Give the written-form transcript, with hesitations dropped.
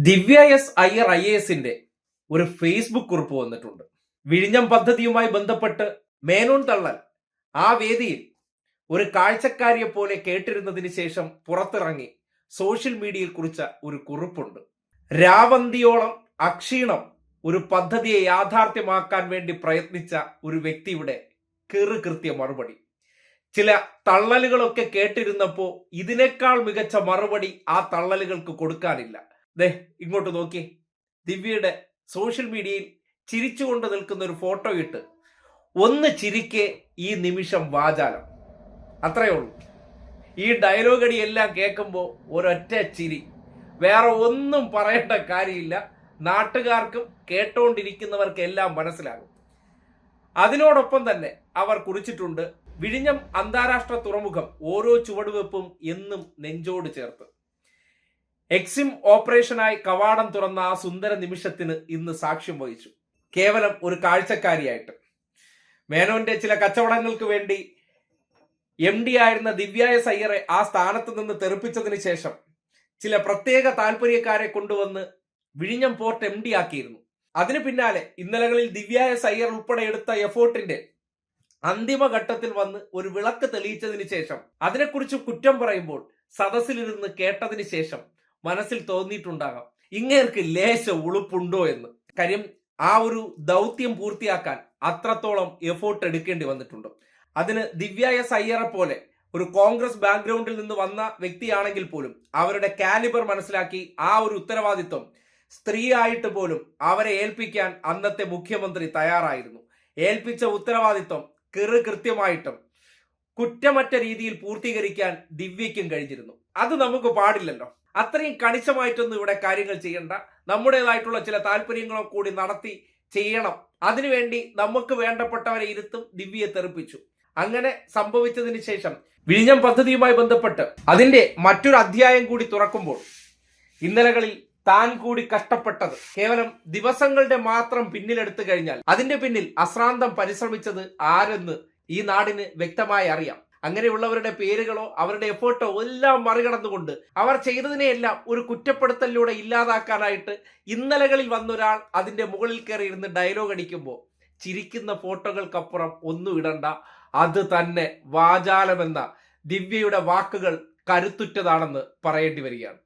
ദിവ്യ S Iyer IASന്റെ ഒരു Facebook കുറിപ്പ് വന്നിട്ടുണ്ട്. വിഴിഞ്ഞം പദ്ധതിയുമായി ബന്ധപ്പെട്ട് മേനോൻ തള്ളൽ ആ വേദിയിൽ ഒരു കാഴ്ചക്കാരിയെ പോലെ കേട്ടിരുന്നതിന് ശേഷം പുറത്തിറങ്ങി സോഷ്യൽ മീഡിയയിൽ കുറിച്ച ഒരു കുറിപ്പുണ്ട്. രാവന്തിയോളം അക്ഷീണം ഒരു പദ്ധതിയെ യാഥാർത്ഥ്യമാക്കാൻ വേണ്ടി പ്രയത്നിച്ച ഒരു വ്യക്തിയുടെ കൃത്യ മറുപടി. ചില തള്ളലുകളൊക്കെ കേട്ടിരുന്നപ്പോ ഇതിനേക്കാൾ മികച്ച മറുപടി ആ തള്ളലുകൾക്ക് കൊടുക്കാനില്ല. ഇങ്ങോട്ട് നോക്കി, ദിവ്യയുടെ സോഷ്യൽ മീഡിയയിൽ ചിരിച്ചുകൊണ്ട് നിൽക്കുന്ന ഒരു ഫോട്ടോ ഇട്ട് ഒന്ന് ചിരിക്കെ ഈ നിമിഷം വാചാലം. അത്രയേ ഉള്ളൂ. ഈ ഡയലോഗ് അടിയെല്ലാം കേൾക്കുമ്പോൾ ഒരൊറ്റ ചിരി, വേറെ ഒന്നും പറയേണ്ട കാര്യമില്ല. നാട്ടുകാർക്കും കേട്ടോണ്ടിരിക്കുന്നവർക്കും എല്ലാം മനസ്സിലാകും. അതിനോടൊപ്പം തന്നെ അവർ കുറിച്ചിട്ടുണ്ട്, വിഴിഞ്ഞം അന്താരാഷ്ട്ര തുറമുഖം ഓരോ ചുവടുവെപ്പും എന്നും നെഞ്ചോട് ചേർത്ത്. എക്സിം ഓപ്പറേഷനായി കവാടം തുറന്ന ആ സുന്ദര നിമിഷത്തിന് ഇന്ന് സാക്ഷ്യം വഹിച്ചു. കേവലം ഒരു കാഴ്ചക്കാരിയായിട്ട് മേനോന്റെ ചില കച്ചവടങ്ങൾക്ക് വേണ്ടി MD ആയിരുന്ന ദിവ്യ എസ് അയ്യറെ ആ സ്ഥാനത്ത് നിന്ന് തെറിപ്പിച്ചതിന് ശേഷം ചില പ്രത്യേക താല്പര്യക്കാരെ കൊണ്ടുവന്ന് വിഴിഞ്ഞം പോർട്ട് MD ആക്കിയിരുന്നു. അതിന് പിന്നാലെ ഇന്നലകളിൽ ദിവ്യ എസ് അയ്യർ ഉൾപ്പെടെ എടുത്ത എഫോർട്ടിന്റെ അന്തിമഘട്ടത്തിൽ വന്ന് ഒരു വിളക്ക് തെളിയിച്ചതിന് ശേഷം അതിനെക്കുറിച്ച് കുറ്റം പറയുമ്പോൾ സദസ്സിലിരുന്ന് കേട്ടതിന് ശേഷം മനസ്സിൽ തോന്നിയിട്ടുണ്ടാകാം, ഇങ്ങേർക്ക് ലേശ ഉളുപ്പുണ്ടോ എന്ന്. കാര്യം ആ ഒരു ദൗത്യം പൂർത്തിയാക്കാൻ അത്രത്തോളം എഫോർട്ട് എടുക്കേണ്ടി വന്നിട്ടുണ്ട്. അതിന് ദിവ്യ എസ് അയ്യറെ പോലെ ഒരു കോൺഗ്രസ് ബാക്ക്ഗ്രൗണ്ടിൽ നിന്ന് വന്ന വ്യക്തിയാണെങ്കിൽ പോലും അവരുടെ കാലിബർ മനസ്സിലാക്കി ആ ഒരു ഉത്തരവാദിത്വം സ്ത്രീ ആയിട്ട് പോലും അവരെ ഏൽപ്പിക്കാൻ അന്നത്തെ മുഖ്യമന്ത്രി തയ്യാറായിരുന്നു. ഏൽപ്പിച്ച ഉത്തരവാദിത്വം കൃത്യമായിട്ടും കുറ്റമറ്റ രീതിയിൽ പൂർത്തീകരിക്കാൻ ദിവ്യയ്ക്കും കഴിഞ്ഞിരുന്നു. അത് നമുക്ക് പാടില്ലല്ലോ. അത്രയും കണിശമായിട്ടൊന്നും ഇവിടെ കാര്യങ്ങൾ ചെയ്യണ്ട. നമ്മുടേതായിട്ടുള്ള ചില താല്പര്യങ്ങളോ കൂടി നടത്തി ചെയ്യണം. അതിനുവേണ്ടി നമുക്ക് വേണ്ടപ്പെട്ടവരെ ഇരുത്തും. ദിവ്യയെ തെറിപ്പിച്ചു. അങ്ങനെ സംഭവിച്ചതിന് ശേഷം വിഴിഞ്ഞം പദ്ധതിയുമായി ബന്ധപ്പെട്ട് അതിന്റെ മറ്റൊരു അധ്യായം കൂടി തുറക്കുമ്പോൾ ഇന്നലകളിൽ താൻ കൂടി കഷ്ടപ്പെട്ടത് കേവലം ദിവസങ്ങളുടെ മാത്രം പിന്നിലെടുത്തു കഴിഞ്ഞാൽ അതിന്റെ പിന്നിൽ അശ്രാന്തം പരിശ്രമിച്ചത് ആരെന്ന് ഈ നാടിന് വ്യക്തമായി അറിയാം. അങ്ങനെയുള്ളവരുടെ പേരുകളോ അവരുടെ എഫേർട്ടോ എല്ലാം മറികടന്നുകൊണ്ട് അവർ ചെയ്തതിനെയെല്ലാം ഒരു കുറ്റപ്പെടുത്തലിലൂടെ ഇല്ലാതാക്കാനായിട്ട് ഇന്നലകളിൽ വന്നൊരാൾ അതിന്റെ മുകളിൽ കയറി ഇരുന്ന് ഡയലോഗ് അടിക്കുമ്പോൾ ചിരിക്കുന്ന ഫോട്ടോകൾക്കപ്പുറം ഒന്നും ഇടണ്ട. അത് തന്നെ വാചാലമെന്ന ദിവ്യയുടെ വാക്കുകൾ കരുത്തുറ്റതാണെന്ന് പറയേണ്ടി വരികയാണ്.